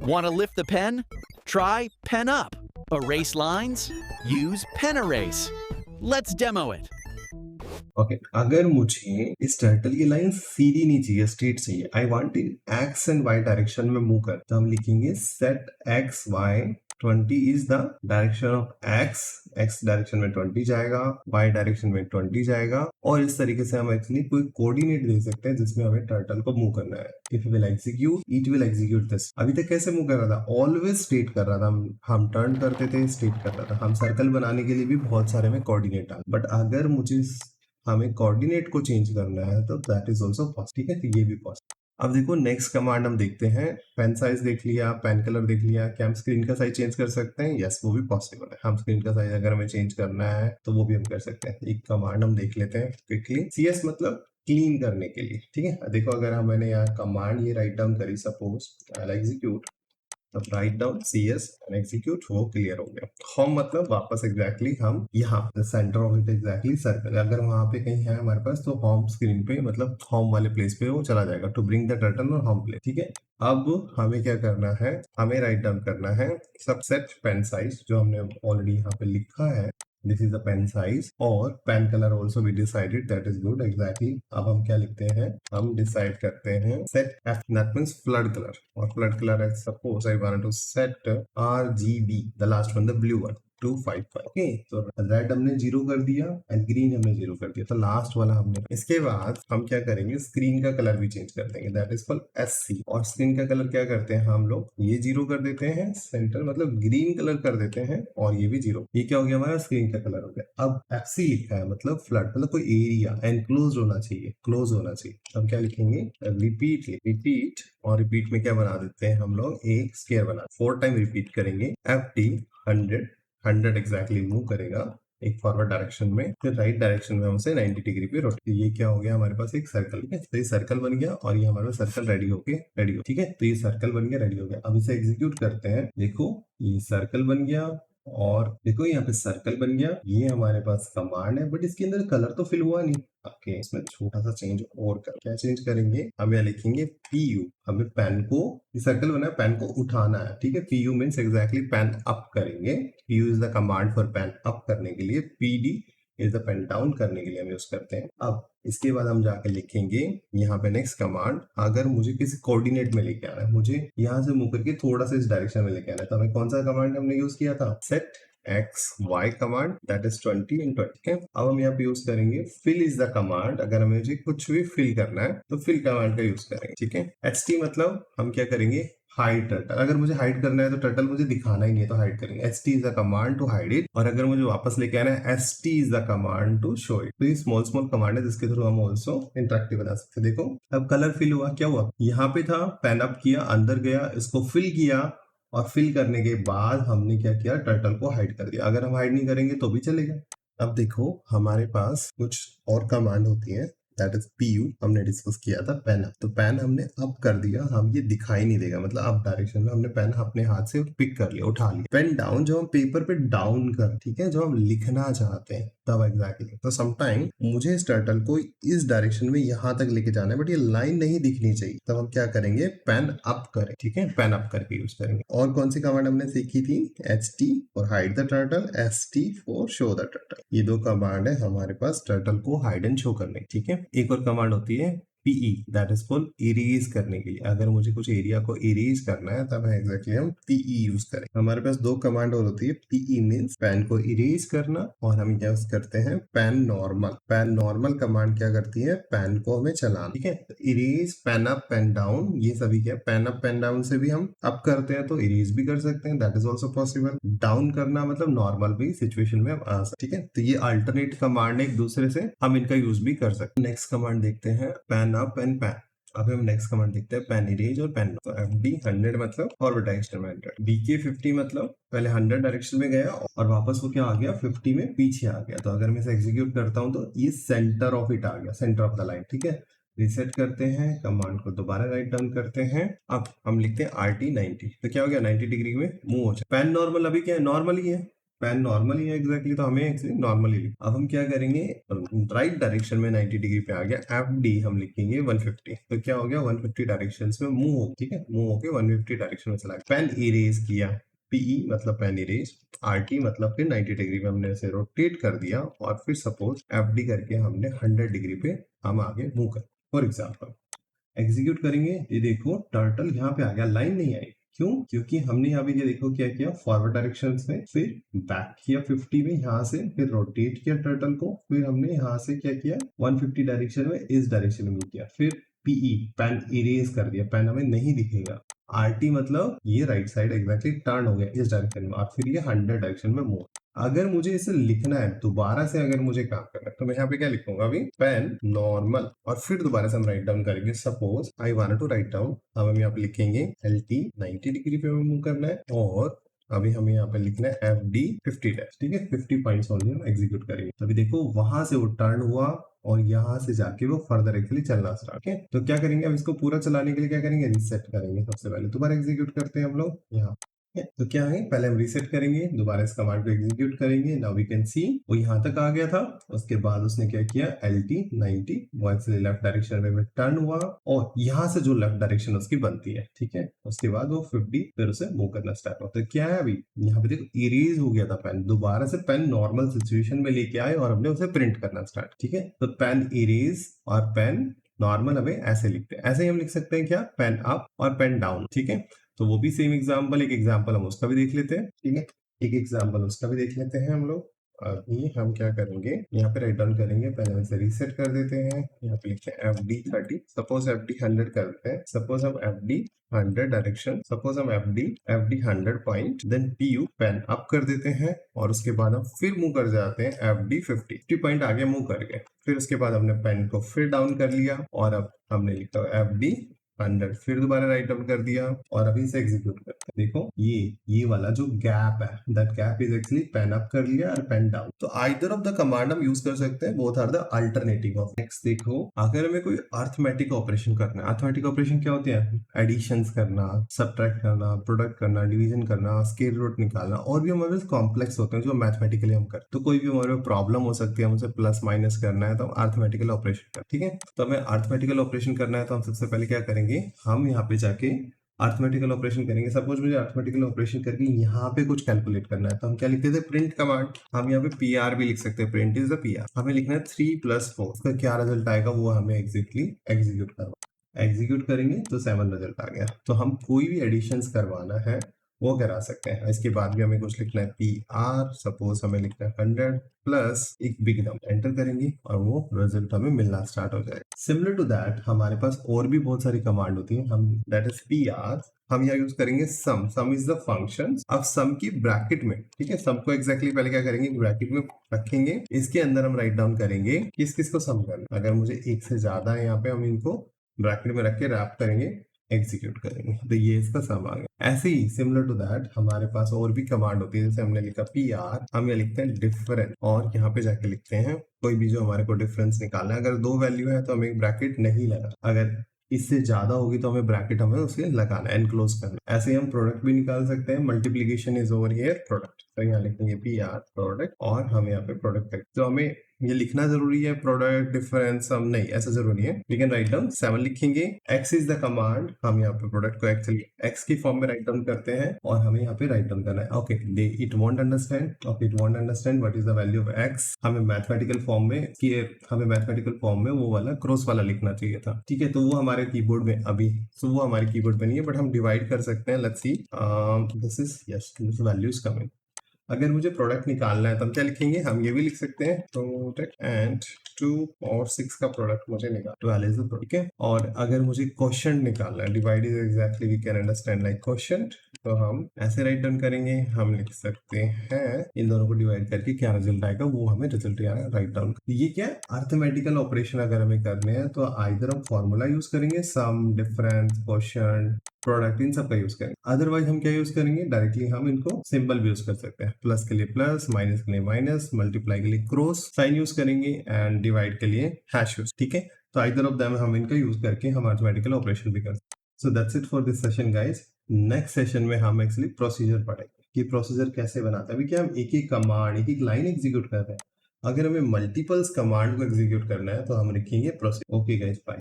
Want to lift the pen? Try Pen Up. Erase lines? Use Pen Erase. Let's demo it. Okay अगर मुझे इस turtle की line सीधी नहीं चाहिए, straight चाहिए, I want in X and Y direction में move कर, तो हम लिखेंगे set X Y 20 is the direction of X, X direction में 20 जाएगा, वाई डायरेक्शन में 20 जाएगा। और इस तरीके से हम एक्चुअली कोई कोऑर्डिनेट दे सकते हैं जिसमें हमें टर्टल को मूव करना है। If will execute, it will execute this. अभी तक कैसे मूव कर रहा था? ऑलवेज स्ट्रेट कर रहा था, हम टर्न करते थे स्ट्रेट कर रहा था। हम सर्कल बनाने के लिए भी बहुत सारे में कोऑर्डिनेट डाल, बट अगर मुझे हमें कोऑर्डिनेट को चेंज करना है तो दैट इज ऑल्सो पॉसिबल। ठीक है, तो ये भी पॉसिबल। अब देखो नेक्स्ट कमांड हम देखते हैं। पेन साइज देख लिया, पेन कलर देख लिया, क्या हम स्क्रीन का साइज चेंज कर सकते हैं? यस, वो भी पॉसिबल है। हम स्क्रीन का साइज अगर हमें चेंज करना है तो वो भी हम कर सकते हैं। एक कमांड हम देख लेते हैं क्विकली। CS मतलब क्लीन करने के लिए। ठीक है, देखो अगर मैंने यहाँ कमांड ये राइट डाउन करी, सपोज आई एग्जीक्यूट, अब write down CS and execute, वो क्लियर हो गया। होम मतलब वापस एग्जैक्टली हम यहाँ centre of it exactly circle, अगर वहां पे कहीं है हमारे पास तो होम स्क्रीन पे मतलब होम वाले प्लेस पे वो चला जाएगा टू ब्रिंग द टर्टल और होम प्लेस। ठीक है, अब हमें क्या करना है, हमें राइट डाउन करना है सबसेट पेन साइज जो हमने ऑलरेडी यहाँ पे लिखा है। This is the pen size और pen colour also we decided, that is good exactly. अब हम क्या लिखते हैं, हम डिसाइड करते हैं set F, that means flood colour, और फ्लड कलर है suppose I want to set RGB, the last one, the blue one, 255। Okay, तो रेड हमने 0 कर दिया एंड ग्रीन हमने 0 कर दिया, तो लास्ट वाला हमने। इसके बाद हम क्या करेंगे, स्क्रीन का कलर भी चेंज कर देंगे, दैट इज कॉल्ड SC। और स्क्रीन का कलर क्या करते हैं हम लोग, ये 0 कर देते हैं, सेंटर मतलब ग्रीन कलर कर देते हैं, और ये भी 0। ये क्या हो गया, हमारा स्क्रीन का कलर हो गया। अब FC लिखा है मतलब फ्लड, मतलब कोई एरिया एनक्लोज होना चाहिए, क्लोज होना चाहिए। हम क्या लिखेंगे, रिपीट, रिपीट, और रिपीट में क्या बना देते हैं हम लोग, एक स्क्वायर बना 4 टाइम रिपीट करेंगे। FT 100 एग्जैक्टली मूव करेगा एक फॉरवर्ड डायरेक्शन में, फिर राइट डायरेक्शन में हमसे 90 डिग्री पे रोटेट। ये क्या हो गया हमारे पास, एक सर्कल। ठीक है, तो ये सर्कल बन गया और ये हमारे पास सर्कल रेडी हो। ठीक है, तो ये सर्कल बन गया, रेडी हो गया। अब इसे एग्जीक्यूट करते हैं। देखो ये सर्कल बन गया और देखो यहाँ पे सर्कल बन गया। ये हमारे पास कमांड है, बट इसके अंदर कलर तो फिल हुआ नहीं। ओके, इसमें छोटा सा चेंज और कर, क्या चेंज करेंगे, हम यहाँ लिखेंगे PU। हमें पेन को, ये सर्कल बना है, पेन को उठाना है। ठीक है, PU means exactly pen up करेंगे। PU is the command for pen up करने के लिए, PD is the pen down करने के लिए हम यूज करते हैं। अब इसके बाद हम जाके लिखेंगे यहाँ पे नेक्स्ट कमांड, अगर मुझे किसी कोऑर्डिनेट में लेके आना है, मुझे यहाँ से मूव करके थोड़ा सा इस डायरेक्शन में लेके आना है, तो हमें कौन सा कमांड हमने यूज किया था, set X Y command, that is 20 and 20। ठीक है, अब हम यहाँ पे यूज करेंगे फिल इज द कमांड। अगर हमें मुझे कुछ भी फिल करना है तो फिल कमांड का यूज करेंगे। ठीक है, HT मतलब हम क्या करेंगे, हाइड टर्टल। अगर मुझे हाइड करना है तो टर्टल मुझे दिखाना ही नहीं है तो हाइड करेंगे, ST is the command to hide it. और अगर मुझे वापस लेके आना है, ST is the command to show it. तो ये स्मॉल स्मॉल कमांड है जिसके थ्रू हम ऑल्सो इंटरेक्टिव बना सकते हैं। देखो अब कलर फिल हुआ, क्या हुआ, यहाँ पे था, पेन अप किया, अंदर गया, इसको फिल किया, और फिल करने के बाद हमने क्या किया, टर्टल को हाइड कर दिया। अगर हम हाइड नहीं करेंगे तो भी चलेगा। अब देखो हमारे पास कुछ और कमांड होती है, दैट इज PU, हमने डिस्कस किया था पेन अप। तो पेन हमने अप कर दिया, हम ये दिखाई नहीं देगा, मतलब अप डायरेक्शन में हमने पेन अपने हाथ से पिक कर लिया, उठा लिया। पेन डाउन, जो हम पेपर पे डाउन कर, ठीक है, जो हम लिखना चाहते हैं तब एग्जैक्टली। तो समटाइम मुझे इस टर्टल को इस डायरेक्शन में यहां तक लेके जाना है, बट ये लाइन नहीं दिखनी चाहिए, तब हम क्या करेंगे, पेन अप करें। ठीक है, पेन अप करके यूज करेंगे। और कौन सी कमांड हमने सीखी थी, HT for hide the turtle, ST for show the turtle. ये 2 कमांड है हमारे पास टर्टल को हाइड एंड शो करने। ठीक है, एक और कमांड होती है PE, that is for erase करने के लिए। अगर मुझे कुछ एरिया को इरेज करना है तब एग्जैक्टली हम PE यूज करें। हमारे पास 2 कमांड और होती है। PE मीन्स पेन को इरेज करना, और हम क्या यूज करते हैं, pen normal. Pen normal command क्या करती है, पेन को हमें चलाना। ठीक है, तो erase, pen up, pen down, ये सभी क्या, पेन अप पेन डाउन से भी हम अप करते हैं तो इरेज भी कर सकते हैं, that is also possible. Down करना मतलब नॉर्मल भी सिचुएशन में हम आ सकते। ठीक है, तो ये अल्टरनेट कमांड है एक दूसरे से, हम इनका यूज भी कर सकते हैं। नेक्स्ट कमांड देखते हैं, पेन अप एंड पेन। अब हम नेक्स्ट कमांड देखते हैं, पेन इरेज और पेन। तो FD 100 मतलब फॉरवर्ड डायरेक्शन में 100, BK 50 मतलब पहले 100 डायरेक्शन में गया और वापस वो क्या आ गया, 50 में पीछे आ गया। तो अगर मैं इसे एग्जीक्यूट करता हूं तो ये सेंटर ऑफ इट आ गया, सेंटर ऑफ द लाइन। ठीक है, रिसेट करते हैं, कमांड को दोबारा राइट डाउन करते हैं। अब हम लिखते हैं RT 90, तो क्या हो गया, 90 डिग्री में मूव हो जाए। पेन नॉर्मल अभी क्या है, नॉर्मल ही है, पेन नॉर्मल ही है एग्जैक्टली, तो हमें एक्चुअली नॉर्मल ही अब हम क्या करेंगे, राइट डायरेक्शन में 90 डिग्री पे आ गया, एफ डी हम लिखेंगे 150, तो क्या हो गया 150 डायरेक्शन में मूव हो, ठीक है, मूव होके 150 डायरेक्शन में चला गया। पेन इरेज किया, पीई मतलब पेन इरेज, आरटी मतलब फिर 90 डिग्री पे हमने ऐसे रोटेट कर दिया, और फिर सपोज एफडी करके हमने 100 डिग्री पे हम आगे मूव कर, फॉर एग्जाम्पल एग्जीक्यूट करेंगे। ये देखो टर्टल यहाँ पे आ गया, लाइन नहीं आई, क्यों? क्योंकि हमने यहाँ पे ये देखो क्या किया, फॉरवर्ड डायरेक्शन में, फिर बैक किया 50 में यहाँ से, फिर रोटेट किया टर्टल को, फिर हमने यहाँ से क्या किया 150 डायरेक्शन में इस डायरेक्शन में किया, फिर पीई पेन इरेज कर दिया, पेन हमें नहीं दिखेगा। आरटी मतलब ये राइट साइड एग्जैक्टली टर्न हो गया इस डायरेक्शन में, और फिर ये 100 डायरेक्शन में मूव। अगर मुझे इसे लिखना है दोबारा से, अगर मुझे काम करना है, तो मैं यहाँ पे क्या लिखूंगा अभी, पेन नॉर्मल, और फिर दोबारा से हम राइट डाउन करेंगे। Suppose I want to write down, अब हम यहाँ पे लिखेंगे एल टी 90 डिग्री पे मूव करना है, और अभी हमें यहाँ पे लिखना है एफ डी 50 डैश, ठीक है, 50 पॉइंट्स ओनली हम एग्जीक्यूट करेंगे। अभी देखो वहां से वो टर्न हुआ, और यहाँ से जाके वो फर्दर एक्चुअली चलना स्टार्ट, ठीक है। तो क्या करेंगे, अब इसको पूरा चलाने के लिए क्या करेंगे, रीसेट करेंगे। सबसे पहले दोबारा एग्जीक्यूट करते हैं हम लोग यहाँ, तो क्या है, पहले हम रीसेट करेंगे, दोबारा इस कमांड को एग्जीक्यूट करेंगे। नाउ वी कैन सी वो यहाँ तक आ गया था, उसके बाद उसने क्या किया, एल टी 90 वो लेफ्ट डायरेक्शन में टर्न हुआ, और यहाँ से जो लेफ्ट डायरेक्शन उसकी बनती है, ठीक है, उसके बाद वो 50 फिर उसे मूव करना स्टार्ट होता है। क्या है अभी यहाँ पे देखो इरेज हो गया था पेन, दोबारा से पेन नॉर्मल सिचुएशन में लेके आए और हमने उसे प्रिंट करना स्टार्ट, ठीक है। तो पेन इरेज और पेन नॉर्मल हमें ऐसे लिखते हैं, ऐसे ही हम लिख सकते हैं क्या, पेन अप और पेन डाउन, ठीक है। तो वो भी सेम एग्जांपल, एक एग्जांपल हम उसका भी देख लेते हैं, ठीक है, एक एग्जांपल उसका भी देख लेते हैं हम लोग। अभी हम क्या करेंगे, यहाँ पे राइट डाउन करेंगे, पहले इसे रीसेट कर देते हैं, यहाँ पे लिखते हैं F D 30, suppose F D 100 कर देते हैं, सपोज हम एफ डी 100 डायरेक्शन, सपोज हम F D 100 point, then P U pen up कर देते हैं, और उसके बाद हम फिर मूव कर जाते हैं एफ डी 50 पॉइंट आगे मूव कर गए, फिर उसके बाद हमने पेन को फिर डाउन कर लिया, और अब हमने लिखा एफ डी 100, फिर दोबारा राइट डाउन कर दिया, और अभी इसे एग्जीक्यूट करते हैं। देखो ये वाला जो गैप है, that gap is actually pen up कर लिया और पेन डाउन। तो आइदर ऑफ द कमांड हम यूज कर सकते हैं, both are the alternative of. Next देखो, अगर हमें कोई अर्थमेटिक ऑपरेशन करना है, अर्थमेटिक ऑपरेशन क्या होते हैं, एडिशंस करना, सब्ट्रैक्ट करना, प्रोडक्ट करना, डिवीजन करना, स्क्वायर रूट निकालना, और भी हमारे कॉम्प्लेक्स होते हैं जो मैथमेटिकली हम करते हैं। तो कोई भी हमारे प्रॉब्लम हो सकती है, हमसे प्लस माइनस करना है, तो हम अर्थमेटिकल ऑपरेशन करते हैं, ठीक है। तो हमें अर्थमेटिकल ऑपरेशन करना है, तो हम सबसे पहले क्या करेंगे, हम यहाँ पे जाके अर्थमेटिकल ऑपरेशन करेंगे। सपोज मुझे अर्थमेटिकल ऑपरेशन करके यहाँ पे कुछ कैलकुलेट करना है, तो हम क्या लिखते थे, प्रिंट कमांड। हम यहाँ पे पी आर भी लिख सकते हैं, print is the P R. हमें लिखना है 3 + 4, उसका क्या रिजल्ट आएगा वो हमें एग्जैक्टली एग्जीक्यूट करवा, एग्जीक्यूट करेंगे तो 7 रिजल्ट आ गया। तो हम कोई भी एडिशंस करवाना है वो करा सकते हैं। इसके बाद भी हमें कुछ लिखना है पी आर, सपोज हमें लिखना है 100 प्लस एक बिग नंबर, एंटर करेंगे और वो रिजल्ट हमें मिलना स्टार्ट हो जाएगा। सिमिलर टू दैट हमारे पास और भी बहुत सारी कमांड होती है, हम दैट इज पी आर, हम यहाँ यूज करेंगे sum. Sum is the function. अब सम की ब्रैकेट में, ठीक है, सम को एग्जैक्टली पहले क्या करेंगे, ब्रैकेट में रखेंगे, इसके अंदर हम राइट डाउन करेंगे किस किस को सम करना। अगर मुझे एक से ज्यादा है यहाँ पे, हम इनको ब्रैकेट में रख के रैप करेंगे, एग्जीक्यूट करेंगे, तो ये इसका सम आ गया। ऐसे ही सिमिलर टू दैट हमारे पास और भी कमांड होती है, जैसे हमने लिखा पी आर, हम ये लिखते हैं डिफरेंस, और यहाँ पे जाके लिखते हैं कोई भी जो हमारे को डिफरेंस निकालना है। अगर 2 वैल्यू है तो हमें एक ब्रैकेट नहीं लगा, अगर इससे ज्यादा होगी तो हमें ब्रैकेट हमें उसे लगाना, एनक्लोज करना। ऐसे ही हम प्रोडक्ट भी निकाल सकते हैं, multiplication is over here product, तो यहाँ लिखेंगे पी आर प्रोडक्ट, और हम यहाँ पे प्रोडक्ट, तो हमें ये लिखना जरूरी है प्रोडक्ट डिफरेंस, हम नहीं ऐसा जरूरी है, वी कैन राइट डाउन 7 लिखेंगे। x इज द कमांड, हम यहाँ पे प्रोडक्ट को एक्चुअली x की फॉर्म में राइट डाउन करते हैं, और हमें यहाँ पे राइट डाउन करना है। Okay, they it won't understand, okay it won't understand what is the value of x। हमें मैथमेटिकल फॉर्म में वो वाला क्रॉस वाला लिखना चाहिए था, ठीक है। तो वो हमारे कीबोर्ड में अभी, तो वो हमारे कीबोर्ड पे नहीं है, बट हम डिवाइड कर सकते हैं। Let's see, this is yes, this value is coming. अगर मुझे प्रोडक्ट निकालना है तो हम क्या लिखेंगे, हम ये भी लिख सकते हैं प्रोडक्ट एंड 2 और 6 का प्रोडक्ट मुझे निकाल, 12 इज द प्रोडक्ट, ठीक है। और अगर मुझे क्वोशंट निकालना है, divide is exactly we can understand like quotient, तो हम ऐसे राइट डाउन करेंगे, हम लिख सकते हैं इन दोनों को डिवाइड करके क्या रिजल्ट आएगा वो हमें रिजल्ट यहाँ राइट डाउन। ये क्या अर्थमेटिकल ऑपरेशन अगर हमें करने हैं तो आइदर हम फॉर्मूला यूज करेंगे, सम, डिफरेंस, क्वोशंट, प्रोडक्ट, इन सब का यूज करेंगे। अदरवाइज हम क्या यूज करेंगे, डायरेक्टली हम इनको सिंबल भी यूज कर सकते हैं, प्लस के लिए प्लस, माइनस के लिए माइनस, मल्टीप्लाई के लिए क्रॉस साइन यूज करेंगे, एंड डिवाइड के लिए हैश यूज, ठीक है। तो आइदर ऑफ देम हम इनका यूज करके हम मैथमेटिकल ऑपरेशन भी कर सकते हैं। So that's it for this session guys. Next session में हम एक्चुअली प्रोसीजर पढ़ेंगे। कि प्रोसीजर कैसे बनाता है। अभी क्या हम एक-एक कमांड, एक-एक लाइन एग्जीक्यूट कर रहे हैं। अगर हमें मल्टीपल्स कमांड को एग्जीक्यूट करना है तो हम लिखेंगे प्रोसीजर। Okay guys, bye.